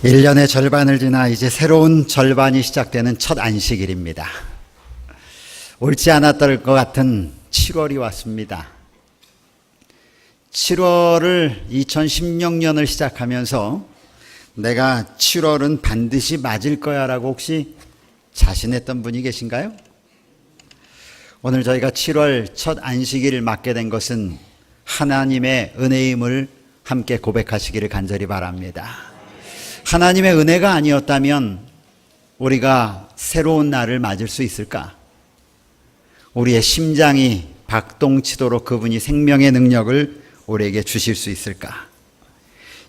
1년의 절반을 지나 이제 새로운 절반이 시작되는 첫 안식일입니다. 옳지 않았던 것 같은 7월이 왔습니다. 7월을 2016년을 시작하면서 내가 7월은 반드시 맞을 거야 라고 혹시 자신했던 분이 계신가요? 오늘 저희가 7월 첫 안식일을 맞게 된 것은 하나님의 은혜임을 함께 고백하시기를 간절히 바랍니다. 하나님의 은혜가 아니었다면 우리가 새로운 날을 맞을 수 있을까? 우리의 심장이 박동치도록 그분이 생명의 능력을 우리에게 주실 수 있을까?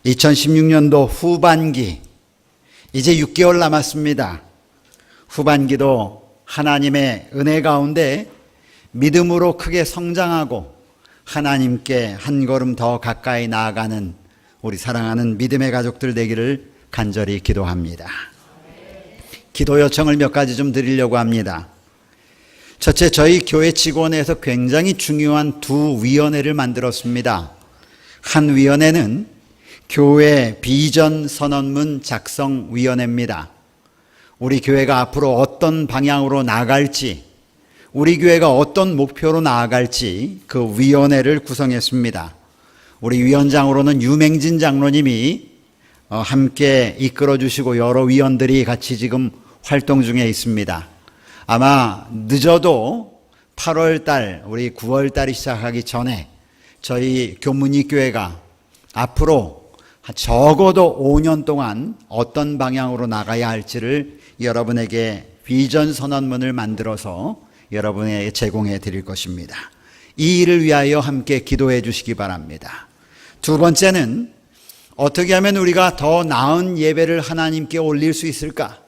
2016년도 후반기, 이제 6개월 남았습니다. 후반기도 하나님의 은혜 가운데 믿음으로 크게 성장하고 하나님께 한 걸음 더 가까이 나아가는 우리 사랑하는 믿음의 가족들 되기를 간절히 기도합니다. 기도 요청을 몇 가지 좀 드리려고 합니다. 첫째, 저희 교회 직원에서 굉장히 중요한 두 위원회를 만들었습니다. 한 위원회는 교회 비전 선언문 작성 위원회입니다. 우리 교회가 앞으로 어떤 방향으로 나아갈지, 우리 교회가 어떤 목표로 나아갈지 그 위원회를 구성했습니다. 우리 위원장으로는 유맹진 장로님이 함께 이끌어 주시고 여러 위원들이 같이 지금 활동 중에 있습니다. 아마 늦어도 8월 달, 우리 9월 달이 시작하기 전에 저희 교문이 교회가 앞으로 적어도 5년 동안 어떤 방향으로 나가야 할지를 여러분에게 비전 선언문을 만들어서 여러분에게 제공해 드릴 것입니다. 이 일을 위하여 함께 기도해 주시기 바랍니다. 두 번째는 어떻게 하면 우리가 더 나은 예배를 하나님께 올릴 수 있을까?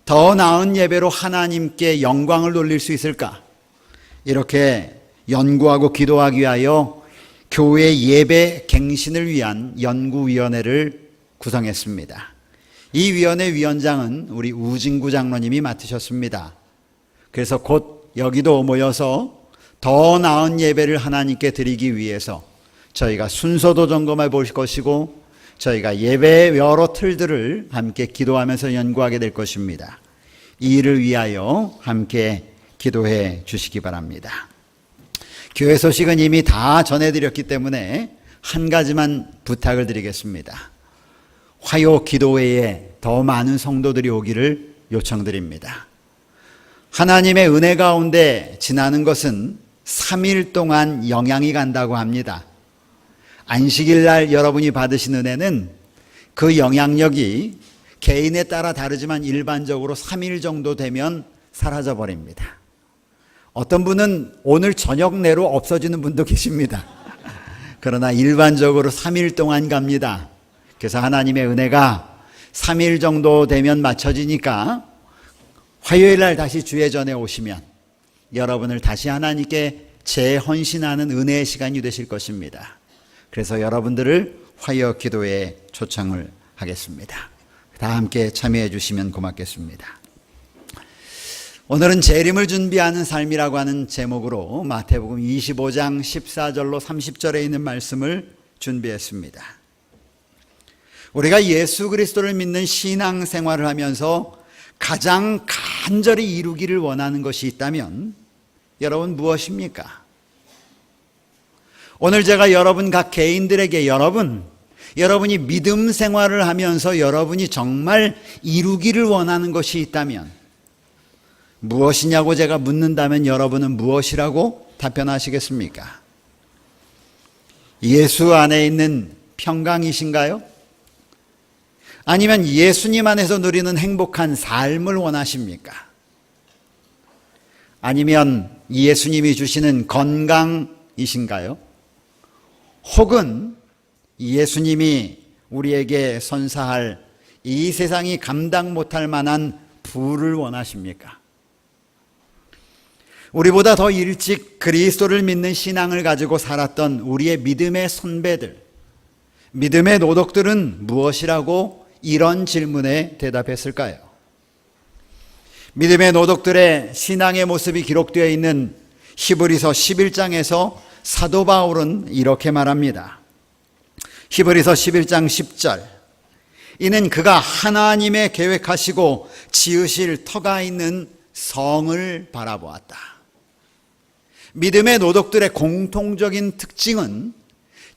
더 나은 예배로 하나님께 영광을 돌릴 수 있을까? 이렇게 연구하고 기도하기 위하여 교회 예배 갱신을 위한 연구위원회를 구성했습니다. 이 위원회 위원장은 우리 우진구 장로님이 맡으셨습니다. 그래서 곧 여기도 모여서 더 나은 예배를 하나님께 드리기 위해서 저희가 순서도 점검해 볼 것이고 저희가 예배의 여러 틀들을 함께 기도하면서 연구하게 될 것입니다. 이 일을 위하여 함께 기도해 주시기 바랍니다. 교회 소식은 이미 다 전해드렸기 때문에 한 가지만 부탁을 드리겠습니다. 화요 기도회에 더 많은 성도들이 오기를 요청드립니다. 하나님의 은혜 가운데 지나는 것은 3일 동안 영향이 간다고 합니다. 안식일 날 여러분이 받으신 은혜는 그 영향력이 개인에 따라 다르지만 일반적으로 3일 정도 되면 사라져 버립니다. 어떤 분은 오늘 저녁 내로 없어지는 분도 계십니다. 그러나 일반적으로 3일 동안 갑니다. 그래서 하나님의 은혜가 3일 정도 되면 맞춰지니까 화요일 날 다시 주의 전에 오시면 여러분을 다시 하나님께 재헌신하는 은혜의 시간이 되실 것입니다. 그래서 여러분들을 화요 기도에 초청을 하겠습니다. 다 함께 참여해 주시면 고맙겠습니다. 오늘은 재림을 준비하는 삶이라고 하는 제목으로 마태복음 25장 14절로 30절에 있는 말씀을 준비했습니다. 우리가 예수 그리스도를 믿는 신앙생활을 하면서 가장 간절히 이루기를 원하는 것이 있다면 여러분 무엇입니까? 오늘 제가 여러분 각 개인들에게 여러분이 믿음 생활을 하면서 여러분이 정말 이루기를 원하는 것이 있다면 무엇이냐고 제가 묻는다면 여러분은 무엇이라고 답변하시겠습니까? 예수 안에 있는 평강이신가요? 아니면 예수님 안에서 누리는 행복한 삶을 원하십니까? 아니면 예수님이 주시는 건강이신가요? 혹은 예수님이 우리에게 선사할 이 세상이 감당 못할 만한 부를 원하십니까? 우리보다 더 일찍 그리스도를 믿는 신앙을 가지고 살았던 우리의 믿음의 선배들, 믿음의 노독들은 무엇이라고 이런 질문에 대답했을까요? 믿음의 노독들의 신앙의 모습이 기록되어 있는 히브리서 11장에서 사도 바울은 이렇게 말합니다. 히브리서 11장 10절 이는 그가 하나님의 계획하시고 지으실 터가 있는 성을 바라보았다. 믿음의 노독들의 공통적인 특징은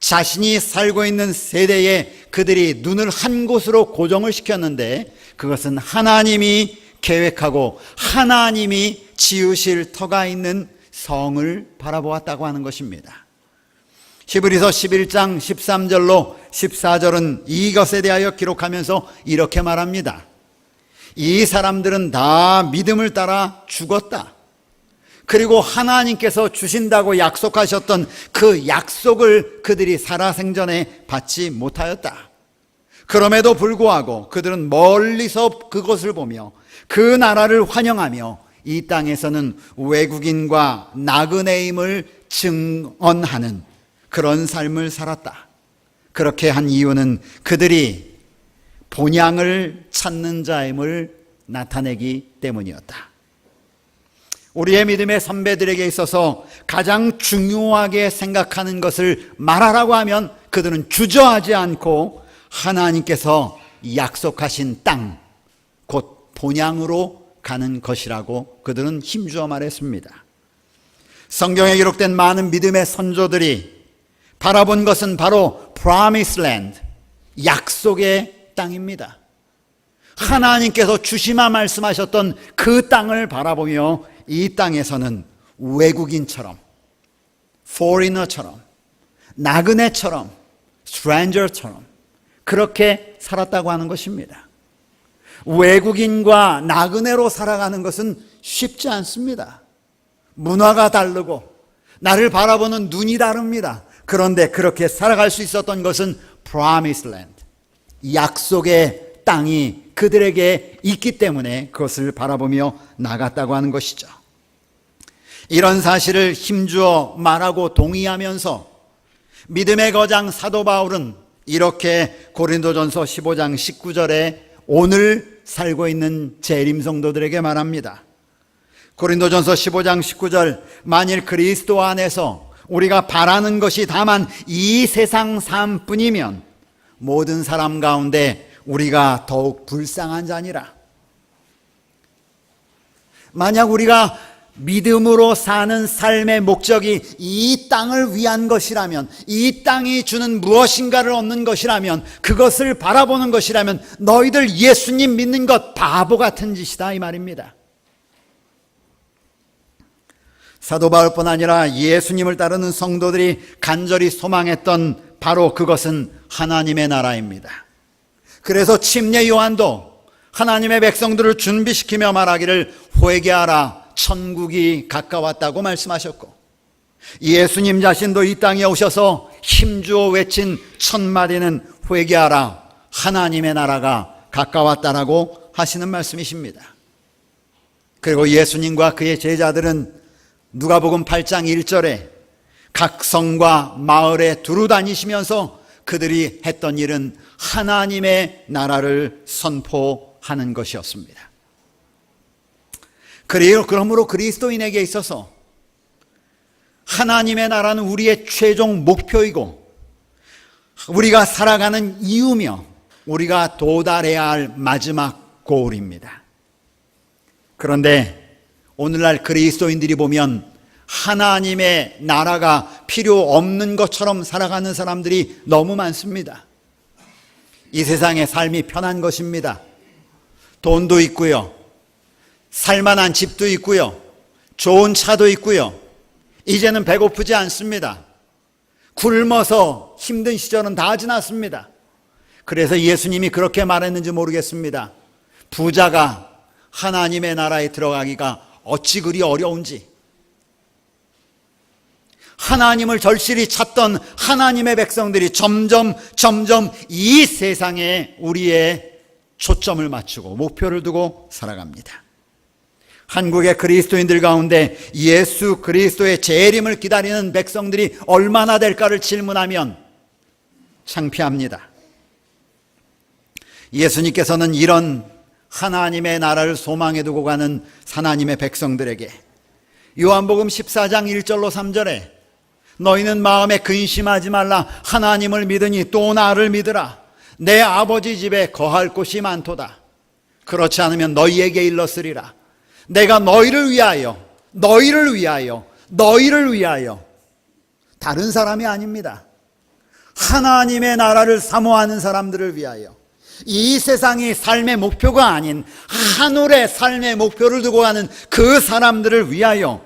자신이 살고 있는 세대에 그들이 눈을 한 곳으로 고정을 시켰는데, 그것은 하나님이 계획하고 하나님이 지으실 터가 있는 성을 바라보았다고 하는 것입니다. 히브리서 11장 13절로 14절은 이것에 대하여 기록하면서 이렇게 말합니다. 이 사람들은 다 믿음을 따라 죽었다. 그리고 하나님께서 주신다고 약속하셨던 그 약속을 그들이 살아생전에 받지 못하였다. 그럼에도 불구하고 그들은 멀리서 그것을 보며 그 나라를 환영하며 이 땅에서는 외국인과 나그네임을 증언하는 그런 삶을 살았다. 그렇게 한 이유는 그들이 본향을 찾는 자임을 나타내기 때문이었다. 우리의 믿음의 선배들에게 있어서 가장 중요하게 생각하는 것을 말하라고 하면 그들은 주저하지 않고 하나님께서 약속하신 땅, 곧 본향으로 가는 것이라고 그들은 힘주어 말했습니다. 성경에 기록된 많은 믿음의 선조들이 바라본 것은 바로 Promised Land, 약속의 땅입니다. 하나님께서 주시마 말씀하셨던 그 땅을 바라보며 이 땅에서는 외국인처럼, foreigner처럼, 나그네처럼, stranger처럼 그렇게 살았다고 하는 것입니다. 외국인과 나그네로 살아가는 것은 쉽지 않습니다. 문화가 다르고 나를 바라보는 눈이 다릅니다. 그런데 그렇게 살아갈 수 있었던 것은 Promised Land, 약속의 땅이 그들에게 있기 때문에 그것을 바라보며 나갔다고 하는 것이죠. 이런 사실을 힘주어 말하고 동의하면서 믿음의 거장 사도 바울은 이렇게 고린도전서 15장 19절에 오늘 살고 있는 재림 성도들에게 말합니다. 고린도전서 15장 19절, 만일 그리스도 안에서 우리가 바라는 것이 다만 이 세상 삶뿐이면 모든 사람 가운데 우리가 더욱 불쌍한 자니라. 만약 우리가 믿음으로 사는 삶의 목적이 이 땅을 위한 것이라면, 이 땅이 주는 무엇인가를 얻는 것이라면, 그것을 바라보는 것이라면 너희들 예수님 믿는 것 바보 같은 짓이다 이 말입니다. 사도 바울뿐 아니라 예수님을 따르는 성도들이 간절히 소망했던 바로 그것은 하나님의 나라입니다. 그래서 침례 요한도 하나님의 백성들을 준비시키며 말하기를 회개하라, 천국이 가까웠다고 말씀하셨고, 예수님 자신도 이 땅에 오셔서 힘주어 외친 첫 마디는 회개하라, 하나님의 나라가 가까웠다라고 하시는 말씀이십니다. 그리고 예수님과 그의 제자들은 누가복음 8장 1절에 각 성과 마을에 두루 다니시면서 그들이 했던 일은 하나님의 나라를 선포하는 것이었습니다. 그러므로 그리스도인에게 있어서 하나님의 나라는 우리의 최종 목표이고 우리가 살아가는 이유며 우리가 도달해야 할 마지막 고울입니다. 그런데 오늘날 그리스도인들이 보면 하나님의 나라가 필요 없는 것처럼 살아가는 사람들이 너무 많습니다. 이 세상의 삶이 편한 것입니다. 돈도 있고요, 살만한 집도 있고요, 좋은 차도 있고요, 이제는 배고프지 않습니다. 굶어서 힘든 시절은 다 지났습니다. 그래서 예수님이 그렇게 말했는지 모르겠습니다. 부자가 하나님의 나라에 들어가기가 어찌 그리 어려운지, 하나님을 절실히 찾던 하나님의 백성들이 점점 이 세상에 우리의 초점을 맞추고 목표를 두고 살아갑니다. 한국의 그리스도인들 가운데 예수 그리스도의 재림을 기다리는 백성들이 얼마나 될까를 질문하면 창피합니다. 예수님께서는 이런 하나님의 나라를 소망해 두고 가는 하나님의 백성들에게 요한복음 14장 1절로 3절에 너희는 마음에 근심하지 말라, 하나님을 믿으니 또 나를 믿으라. 내 아버지 집에 거할 곳이 많도다. 그렇지 않으면 너희에게 일렀으리라. 내가 너희를 위하여, 너희를 위하여, 너희를 위하여, 다른 사람이 아닙니다. 하나님의 나라를 사모하는 사람들을 위하여, 이 세상이 삶의 목표가 아닌 하늘의 삶의 목표를 두고 가는 그 사람들을 위하여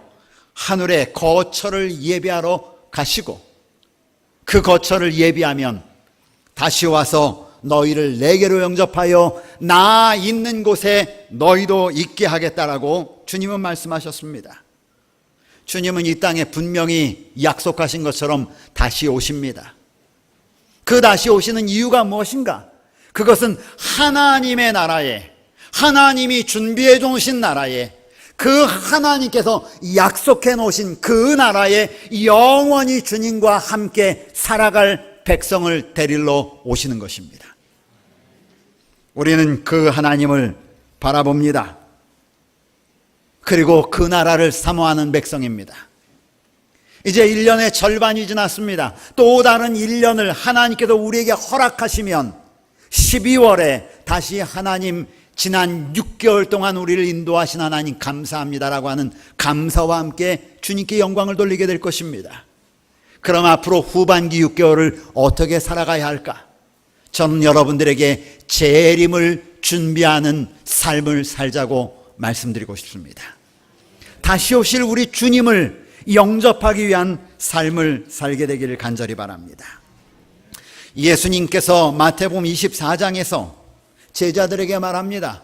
하늘의 거처를 예비하러 가시고, 그 거처를 예비하면 다시 와서 너희를 내게로 영접하여 나 있는 곳에 너희도 있게 하겠다라고 주님은 말씀하셨습니다. 주님은 이 땅에 분명히 약속하신 것처럼 다시 오십니다. 그 다시 오시는 이유가 무엇인가? 그것은 하나님의 나라에, 하나님이 준비해 놓으신 나라에, 그 하나님께서 약속해 놓으신 그 나라에 영원히 주님과 함께 살아갈 백성을 데리러 오시는 것입니다. 우리는 그 하나님을 바라봅니다. 그리고 그 나라를 사모하는 백성입니다. 이제 1년의 절반이 지났습니다. 또 다른 1년을 하나님께서 우리에게 허락하시면 12월에 다시 하나님, 지난 6개월 동안 우리를 인도하신 하나님 감사합니다라고 하는 감사와 함께 주님께 영광을 돌리게 될 것입니다. 그럼 앞으로 후반기 6개월을 어떻게 살아가야 할까? 저는 여러분들에게 재림을 준비하는 삶을 살자고 말씀드리고 싶습니다. 다시 오실 우리 주님을 영접하기 위한 삶을 살게 되기를 간절히 바랍니다. 예수님께서 마태복음 24장에서 제자들에게 말합니다.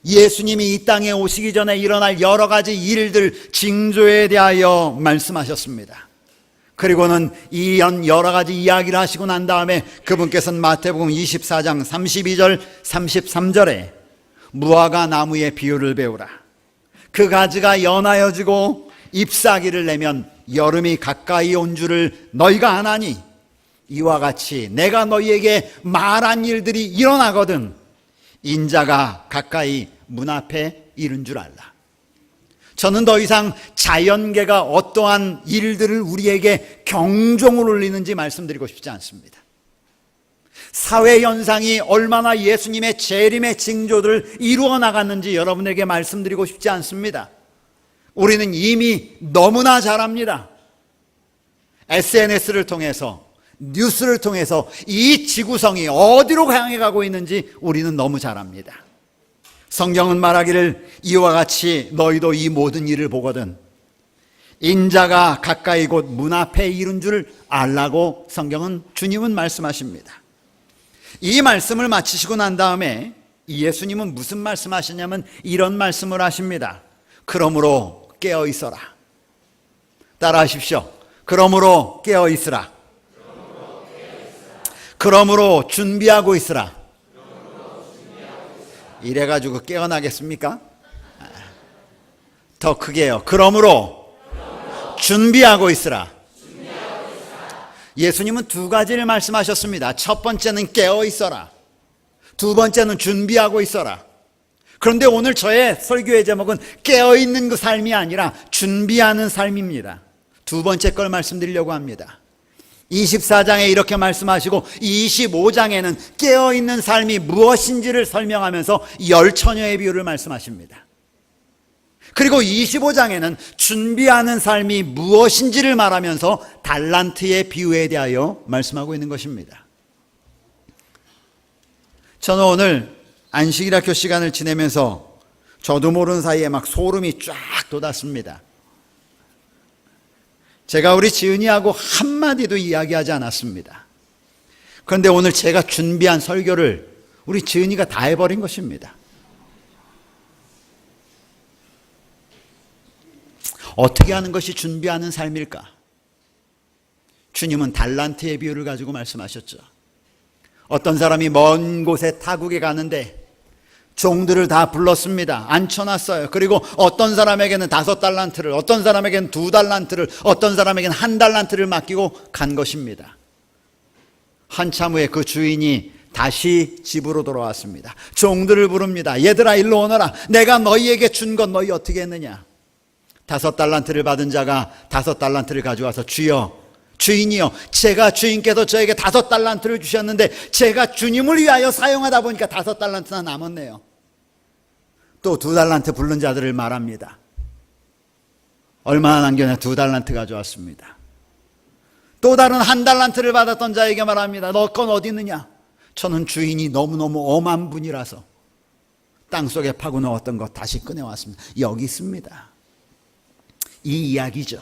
예수님이 이 땅에 오시기 전에 일어날 여러 가지 일들, 징조에 대하여 말씀하셨습니다. 그리고는 이 여러 가지 이야기를 하시고 난 다음에 그분께서는 마태복음 24장 32절 33절에 무화과 나무의 비유를 배우라. 그 가지가 연하여지고 잎사귀를 내면 여름이 가까이 온 줄을 너희가 아나니 이와 같이 내가 너희에게 말한 일들이 일어나거든 인자가 가까이 문 앞에 이른 줄 알라. 저는 더 이상 자연계가 어떠한 일들을 우리에게 경종을 울리는지 말씀드리고 싶지 않습니다. 사회현상이 얼마나 예수님의 재림의 징조들을 이루어 나갔는지 여러분에게 말씀드리고 싶지 않습니다. 우리는 이미 너무나 잘 압니다. SNS를 통해서, 뉴스를 통해서 이 지구성이 어디로 향해 가고 있는지 우리는 너무 잘 압니다. 성경은 말하기를 이와 같이 너희도 이 모든 일을 보거든 인자가 가까이 곧 문 앞에 이른 줄 알라고 성경은, 주님은 말씀하십니다. 이 말씀을 마치시고 난 다음에 예수님은 무슨 말씀하시냐면 이런 말씀을 하십니다. 그러므로 깨어 있어라. 따라 하십시오. 그러므로 깨어 있으라. 그러므로 준비하고 있으라. 이래가지고 깨어나겠습니까? 더 크게요. 그러므로 준비하고 있으라. 예수님은 두 가지를 말씀하셨습니다. 첫 번째는 깨어 있어라. 두 번째는 준비하고 있어라. 그런데 오늘 저의 설교의 제목은 깨어 있는 그 삶이 아니라 준비하는 삶입니다. 두 번째 걸 말씀드리려고 합니다. 24장에 이렇게 말씀하시고 25장에는 깨어있는 삶이 무엇인지를 설명하면서 10처녀의 비유를 말씀하십니다. 그리고 25장에는 준비하는 삶이 무엇인지를 말하면서 달란트의 비유에 대하여 말씀하고 있는 것입니다. 저는 오늘 안식일학교 시간을 지내면서 저도 모르는 사이에 막 소름이 쫙 돋았습니다. 제가 우리 지은이하고 한마디도 이야기하지 않았습니다. 그런데 오늘 제가 준비한 설교를 우리 지은이가 다 해버린 것입니다. 어떻게 하는 것이 준비하는 삶일까? 주님은 달란트의 비유를 가지고 말씀하셨죠. 어떤 사람이 먼 곳에 타국에 가는데 종들을 다 불렀습니다. 앉혀놨어요. 그리고 어떤 사람에게는 5달란트를, 어떤 사람에게는 2달란트를, 어떤 사람에게는 1달란트를 맡기고 간 것입니다. 한참 후에 그 주인이 다시 집으로 돌아왔습니다. 종들을 부릅니다. 얘들아 일로 오너라. 내가 너희에게 준 건 너희 어떻게 했느냐? 5달란트를 받은 자가 5달란트를 가져와서 주여 주인이요, 제가 주인께서 저에게 5달란트를 주셨는데 제가 주님을 위하여 사용하다 보니까 5달란트나 남았네요. 또 2달란트 부른 자들을 말합니다. 얼마나 남겼냐? 2달란트 가져왔습니다. 또 다른 1달란트를 받았던 자에게 말합니다. 너 건 어디 있느냐? 저는 주인이 너무너무 엄한 분이라서 땅속에 파고 넣었던 것 다시 꺼내왔습니다. 여기 있습니다. 이 이야기죠.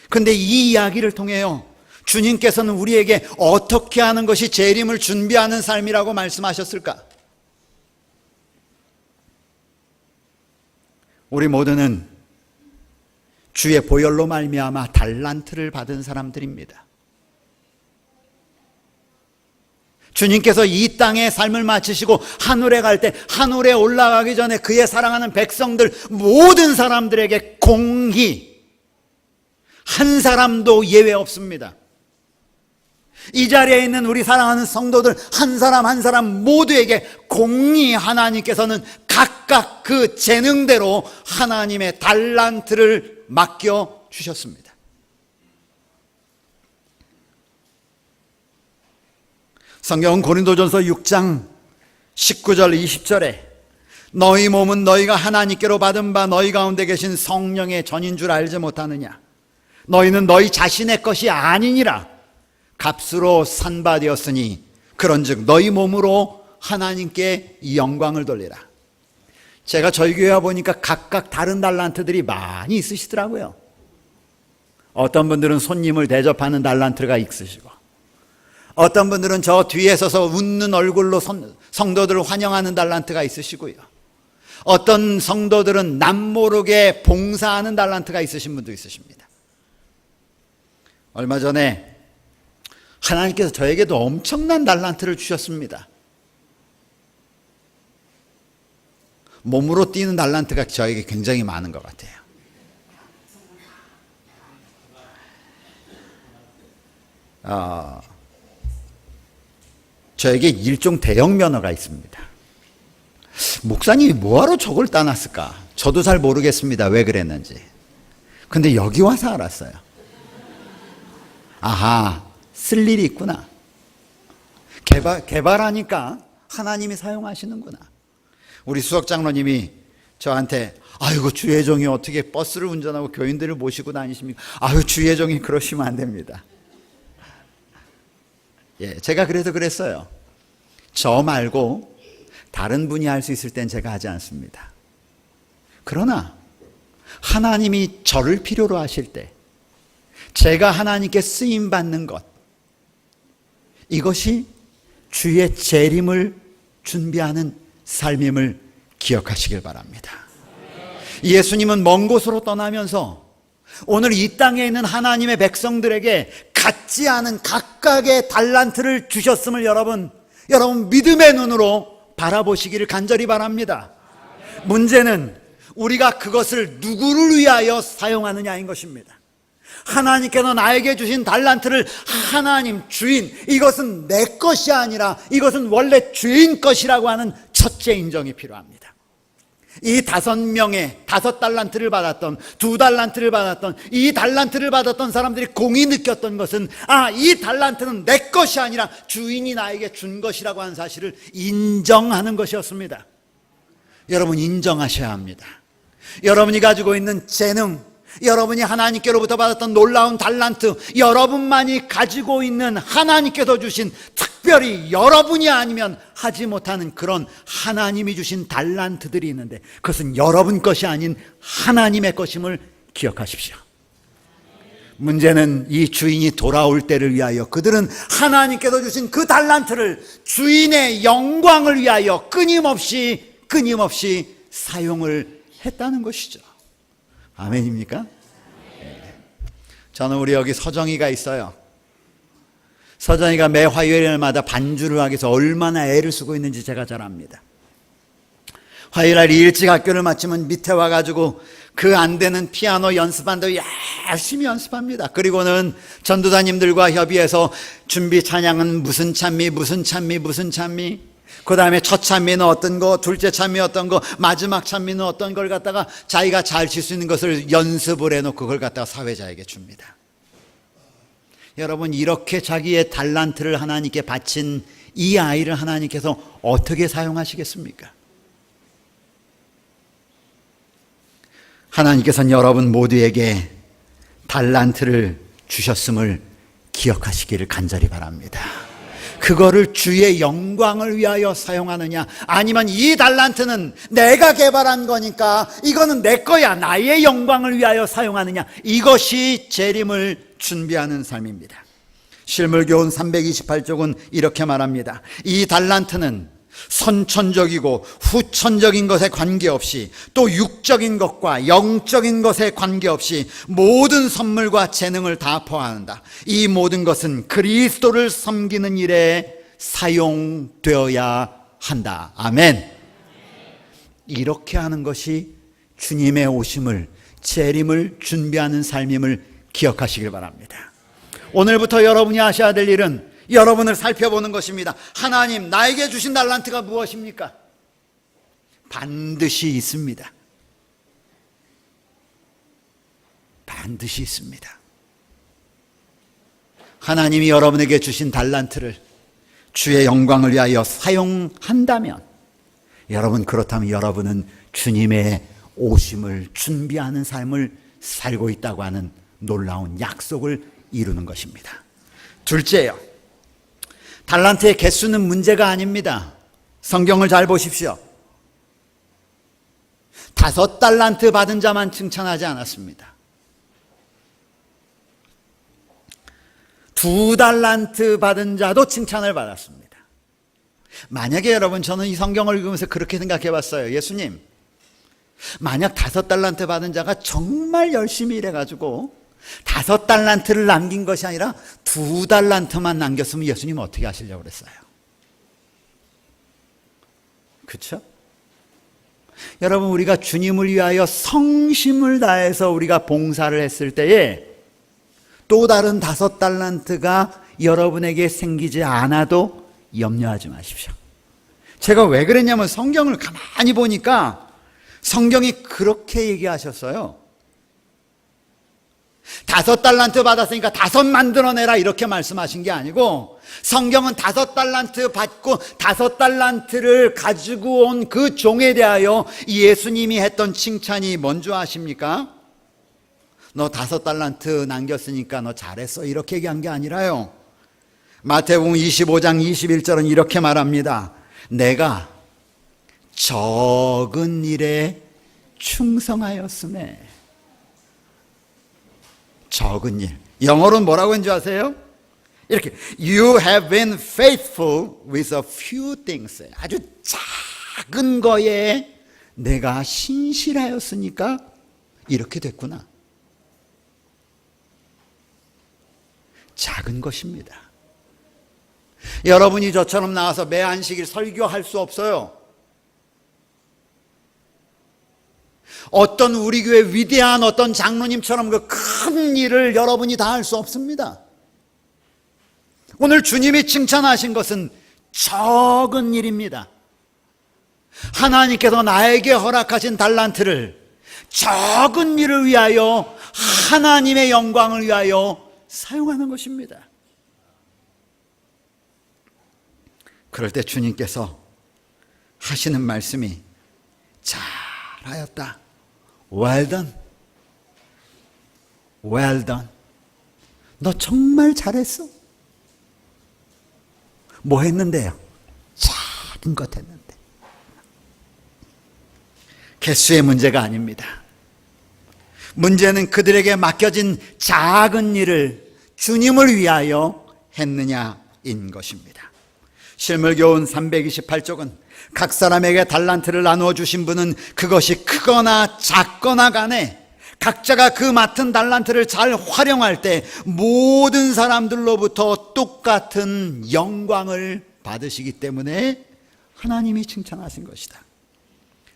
그런데 이 이야기를 통해요, 주님께서는 우리에게 어떻게 하는 것이 재림을 준비하는 삶이라고 말씀하셨을까? 우리 모두는 주의 보혈로 말미암아 달란트를 받은 사람들입니다. 주님께서 이 땅의 삶을 마치시고 하늘에 갈 때, 하늘에 올라가기 전에 그의 사랑하는 백성들 모든 사람들에게 공히, 한 사람도 예외 없습니다. 이 자리에 있는 우리 사랑하는 성도들 한 사람 한 사람 모두에게 공히 하나님께서는 각각 그 재능대로 하나님의 달란트를 맡겨 주셨습니다. 성경은 고린도전서 6장 19절 20절에 너희 몸은 너희가 하나님께로 받은 바 너희 가운데 계신 성령의 전인 줄 알지 못하느냐? 너희는 너희 자신의 것이 아니니라. 값으로 산 바 되었으니 그런즉 너희 몸으로 하나님께 영광을 돌리라. 제가 저희 교회 와보니까 각각 다른 달란트들이 많이 있으시더라고요. 어떤 분들은 손님을 대접하는 달란트가 있으시고, 어떤 분들은 저 뒤에 서서 웃는 얼굴로 성도들을 환영하는 달란트가 있으시고요. 어떤 성도들은 남모르게 봉사하는 달란트가 있으신 분도 있으십니다. 얼마 전에 하나님께서 저에게도 엄청난 달란트를 주셨습니다. 몸으로 뛰는 달란트가 저에게 굉장히 많은 것 같아요. 저에게 일종 대형 면허가 있습니다. 목사님이 뭐하러 저걸 따놨을까? 저도 잘 모르겠습니다. 왜 그랬는지. 근데 여기 와서 알았어요. 아하, 쓸 일이 있구나. 개발하니까 하나님이 사용하시는구나. 우리 수석 장로님이 저한테 아이고 주의 종이 어떻게 버스를 운전하고 교인들을 모시고 다니십니까? 아유 주의 종이 그러시면 안 됩니다. 예, 제가 그래서 그랬어요. 저 말고 다른 분이 할 수 있을 땐 제가 하지 않습니다. 그러나 하나님이 저를 필요로 하실 때 제가 하나님께 쓰임받는 것, 이것이 주의 재림을 준비하는 삶임을 기억하시길 바랍니다. 예수님은 먼 곳으로 떠나면서 오늘 이 땅에 있는 하나님의 백성들에게 같지 않은 각각의 달란트를 주셨음을 여러분 믿음의 눈으로 바라보시기를 간절히 바랍니다. 문제는 우리가 그것을 누구를 위하여 사용하느냐인 것입니다. 하나님께서 나에게 주신 달란트를 하나님 주인, 이것은 내 것이 아니라 이것은 원래 주인 것이라고 하는 첫째 인정이 필요합니다. 이 5명의 5달란트를 받았던, 2달란트를 받았던, 이 달란트를 받았던 사람들이 공히 느꼈던 것은 이 달란트는 내 것이 아니라 주인이 나에게 준 것이라고 하는 사실을 인정하는 것이었습니다. 여러분 인정하셔야 합니다. 여러분이 가지고 있는 재능, 여러분이 하나님께로부터 받았던 놀라운 달란트, 여러분만이 가지고 있는 하나님께서 주신 특별히 여러분이 아니면 하지 못하는 그런 하나님이 주신 달란트들이 있는데 그것은 여러분 것이 아닌 하나님의 것임을 기억하십시오. 문제는 이 주인이 돌아올 때를 위하여 그들은 하나님께서 주신 그 달란트를 주인의 영광을 위하여 끊임없이 사용을 했다는 것이죠. 아멘입니까? 네. 저는 우리 여기 서정이가 있어요. 서정이가 매 화요일마다 반주를 하기 위해서 얼마나 애를 쓰고 있는지 제가 잘 압니다. 화요일날 일찍 학교를 마치면 밑에 와가지고 그 안 되는 피아노 연습한다고 열심히 연습합니다. 그리고는 전도사님들과 협의해서 준비 찬양은 무슨 찬미 그 다음에 첫 찬미는 어떤 거, 둘째 찬미 어떤 거, 마지막 찬미는 어떤 걸 갖다가 자기가 잘 칠 수 있는 것을 연습을 해놓고 그걸 갖다가 사회자에게 줍니다. 여러분, 이렇게 자기의 달란트를 하나님께 바친 이 아이를 하나님께서 어떻게 사용하시겠습니까? 하나님께서는 여러분 모두에게 달란트를 주셨음을 기억하시기를 간절히 바랍니다. 그거를 주의 영광을 위하여 사용하느냐, 아니면 이 달란트는 내가 개발한 거니까 이거는 내 거야, 나의 영광을 위하여 사용하느냐, 이것이 재림을 준비하는 삶입니다. 실물교훈 328쪽은 이렇게 말합니다. 이 달란트는 선천적이고 후천적인 것에 관계없이, 또 육적인 것과 영적인 것에 관계없이 모든 선물과 재능을 다 포함한다. 이 모든 것은 그리스도를 섬기는 일에 사용되어야 한다. 아멘. 이렇게 하는 것이 주님의 오심을, 재림을 준비하는 삶임을 기억하시길 바랍니다. 오늘부터 여러분이 하셔야 될 일은 여러분을 살펴보는 것입니다. 하나님, 나에게 주신 달란트가 무엇입니까? 반드시 있습니다. 반드시 있습니다. 하나님이 여러분에게 주신 달란트를 주의 영광을 위하여 사용한다면, 여러분, 그렇다면 여러분은 주님의 오심을 준비하는 삶을 살고 있다고 하는 놀라운 약속을 이루는 것입니다. 둘째요, 달란트의 개수는 문제가 아닙니다. 성경을 잘 보십시오. 5달란트 받은 자만 칭찬하지 않았습니다. 2달란트 받은 자도 칭찬을 받았습니다. 만약에 여러분, 저는 이 성경을 읽으면서 그렇게 생각해 봤어요. 예수님, 만약 5달란트 받은 자가 정말 열심히 일해가지고 5달란트를 남긴 것이 아니라 2달란트만 남겼으면 예수님은 어떻게 하시려고 그랬어요? 그렇죠? 여러분, 우리가 주님을 위하여 성심을 다해서 우리가 봉사를 했을 때에 또 다른 5달란트가 여러분에게 생기지 않아도 염려하지 마십시오. 제가 왜 그랬냐면, 성경을 가만히 보니까 성경이 그렇게 얘기하셨어요. 5달란트 받았으니까 5 만들어내라, 이렇게 말씀하신 게 아니고, 성경은 5달란트 받고 5달란트를 가지고 온 그 종에 대하여 예수님이 했던 칭찬이 뭔지 아십니까? 너 5달란트 남겼으니까 너 잘했어, 이렇게 얘기한 게 아니라요. 마태복음 25장 21절은 이렇게 말합니다. 내가 적은 일에 충성하였음에. 적은 일, 영어로는 뭐라고 했는지 아세요? 이렇게, You have been faithful with a few things. 아주 작은 거에 내가 신실하였으니까 이렇게 됐구나. 작은 것입니다. 여러분이 저처럼 나와서 매 안식일 설교할 수 없어요. 어떤 우리 교회 위대한 어떤 장로님처럼 그 큰 일을 여러분이 다 할 수 없습니다. 오늘 주님이 칭찬하신 것은 적은 일입니다. 하나님께서 나에게 허락하신 달란트를 적은 일을 위하여, 하나님의 영광을 위하여 사용하는 것입니다. 그럴 때 주님께서 하시는 말씀이, 잘하였다, well done, well done. 너 정말 잘했어. 뭐 했는데요? 작은 것 했는데. 개수의 문제가 아닙니다. 문제는 그들에게 맡겨진 작은 일을 주님을 위하여 했느냐인 것입니다. 실물교훈 328쪽은 각 사람에게 달란트를 나누어 주신 분은 그것이 크거나 작거나 간에 각자가 그 맡은 달란트를 잘 활용할 때 모든 사람들로부터 똑같은 영광을 받으시기 때문에 하나님이 칭찬하신 것이다.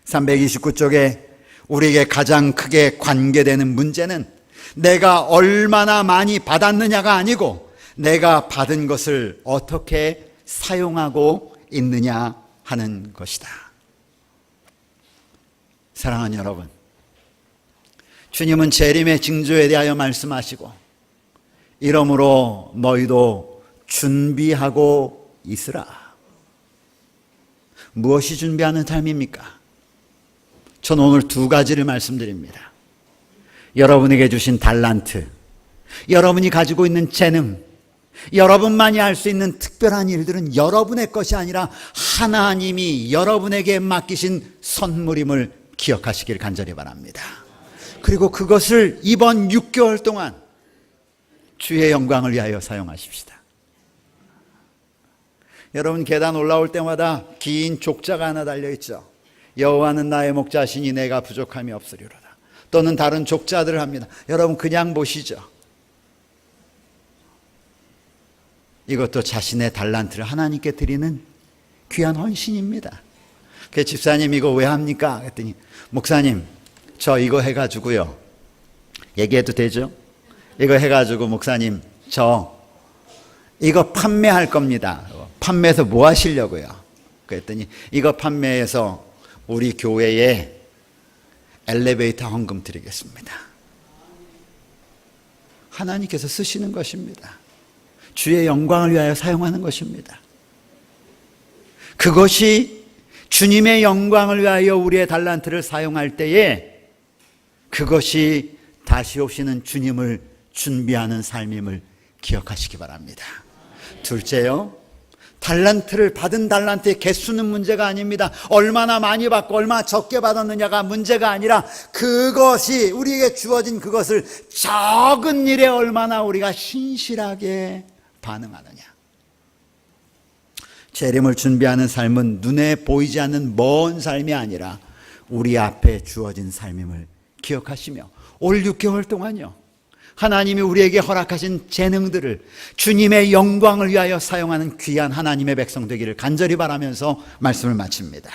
329쪽에 우리에게 가장 크게 관계되는 문제는 내가 얼마나 많이 받았느냐가 아니고 내가 받은 것을 어떻게 사용하고 있느냐 하는 것이다. 사랑하는 여러분, 주님은 재림의 징조에 대하여 말씀하시고 이러므로 너희도 준비하고 있으라. 무엇이 준비하는 삶입니까? 전 오늘 두 가지를 말씀드립니다. 여러분에게 주신 달란트, 여러분이 가지고 있는 재능, 여러분만이 할 수 있는 특별한 일들은 여러분의 것이 아니라 하나님이 여러분에게 맡기신 선물임을 기억하시길 간절히 바랍니다. 그리고 그것을 이번 6개월 동안 주의 영광을 위하여 사용하십시다. 여러분, 계단 올라올 때마다 긴 족자가 하나 달려있죠. 여호와는 나의 목자시니 내가 부족함이 없으리로다. 또는 다른 족자들을 합니다. 여러분, 그냥 보시죠. 이것도 자신의 달란트를 하나님께 드리는 귀한 헌신입니다. 그 집사님, 이거 왜 합니까? 그랬더니, 목사님, 저 이거 해가지고요. 얘기해도 되죠? 이거 해가지고 목사님, 저 이거 판매할 겁니다. 판매해서 뭐 하시려고요? 그랬더니, 이거 판매해서 우리 교회에 엘리베이터 헌금 드리겠습니다. 하나님께서 쓰시는 것입니다. 주의 영광을 위하여 사용하는 것입니다. 그것이 주님의 영광을 위하여 우리의 달란트를 사용할 때에 그것이 다시 오시는 주님을 준비하는 삶임을 기억하시기 바랍니다. 둘째요, 달란트를 받은 달란트의 개수는 문제가 아닙니다. 얼마나 많이 받고 얼마나 적게 받았느냐가 문제가 아니라 그것이 우리에게 주어진 그것을 적은 일에 얼마나 우리가 신실하게 반응하느냐. 재림을 준비하는 삶은 눈에 보이지 않는 먼 삶이 아니라 우리 앞에 주어진 삶임을 기억하시며 올 6개월 동안요, 하나님이 우리에게 허락하신 재능들을 주님의 영광을 위하여 사용하는 귀한 하나님의 백성 되기를 간절히 바라면서 말씀을 마칩니다.